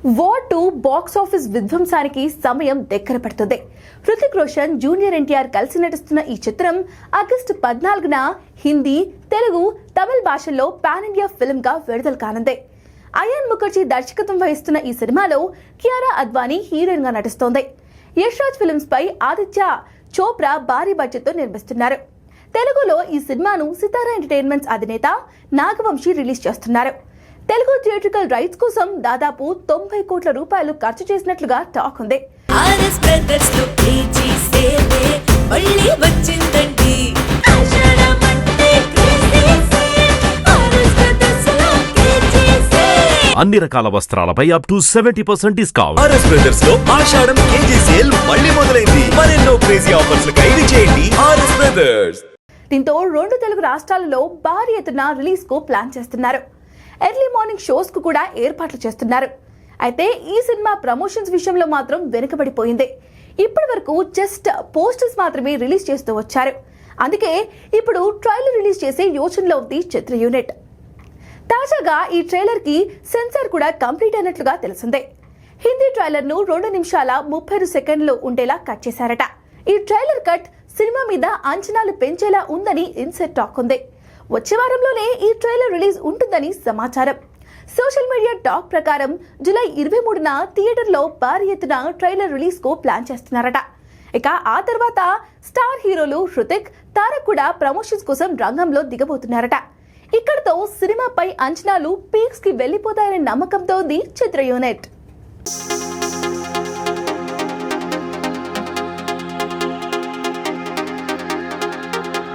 War 2 box office విధ్వంసానికి సమయం దగ్గర పడుతుంది. హృతిక్ రోషన్, జూనియర్ ఎన్టీఆర్ కలిసి నటిస్తున్న ఈ చిత్రం ఆగస్టు 14న హిందీ, తెలుగు, తమిళ భాషల్లో పాన్ ఇండియా ఫిల్మ్ గా విడుదల కానుంది. అయాన్ ముఖర్జీ దర్శకత్వం వహిస్తున్న ఈ సినిమాలో కియారా అద్వానీ హీరోయిన్ గా నటిస్తోంది. యష్ రాజ్ ఫిల్మ్స్ పై ఆదిత్య చోప్రా భారీ బడ్జెట్ తో నిర్మిస్తున్నారు. తెలుగులో ఈ సినిమాను సితారా ఎంటర్టైన్మెంట్స్ అధినేత నాగవంశీ రిలీజ్ చేస్తున్నారు. తెలుగు థియేట్రికల్ రైట్స్ కోసం దాదాపు 90 కోట్ల రూపాయలు ఖర్చు చేసినట్లుగా టాక్ ఉంది. అన్ని రకాల వస్త్రాలపై up to 70% discount. RS Brothers లో ఆషాఢం కేజీ సేల్ మళ్ళీ మొదలైంది. మరెన్నో క్రేజీ ఆఫర్స్ ఖైదు చేయండి ఆర్ఎస్ బ్రదర్స్. దీంతో 2 తెలుగు రాష్ట్రాలలో భారీ ఎత్తున రిలీజ్ కు ప్లాన్ చేస్తున్నారు. ఎర్లీ మార్నింగ్ షోస్ కు కూడా ఏర్పాట్లు చేస్తున్నారు. అయితే ఈ సినిమా ప్రమోషన్స్ విషయంలో మాత్రం వెనుకబడిపోయింది. ఇప్పటి వరకు జస్ట్ పోస్టర్స్ మాత్రమే రిలీజ్ చేస్తూ వచ్చారు. అందుకే ఇప్పుడు ట్రైలర్ రిలీజ్ చేసే యోచనలో ఉంది చిత్ర యూనిట్. తాజాగా ఈ ట్రైలర్ కి సెన్సార్ కూడా కంప్లీట్ అయినట్లుగా తెలిసిందే. హిందీ ట్రైలర్ ను 2 నిమిషాల 32 సెకండ్లు ఉండేలా కట్ చేశారట. ఈ ట్రైలర్ కట్ సినిమా మీద అంచనాలు పెంచేలా ఉందని ఇన్సైడ్ టాక్ ఉంది. వచ్చే వారంలోనే ఈ ట్రైలర్ రిలీజ్ ఉంటుందని సమాచారం. సోషల్ మీడియా టాక్ ప్రకారం జూలై 23న థియేటర్లో భారీ ఎత్తున ట్రైలర్ రిలీజ్ కు ప్లాన్ చేస్తున్నారట. ఇక ఆ తర్వాత స్టార్ హీరోలు హృతిక్, తారక్ కూడా ప్రమోషన్స్ కోసం రంగంలో దిగబోతున్నారట. ఇక్కడతో సినిమాపై అంచనాలు పీక్స్ కి వెళ్లిపోతాయనే నమ్మకంతో ఉంది చిత్ర యూనిట్.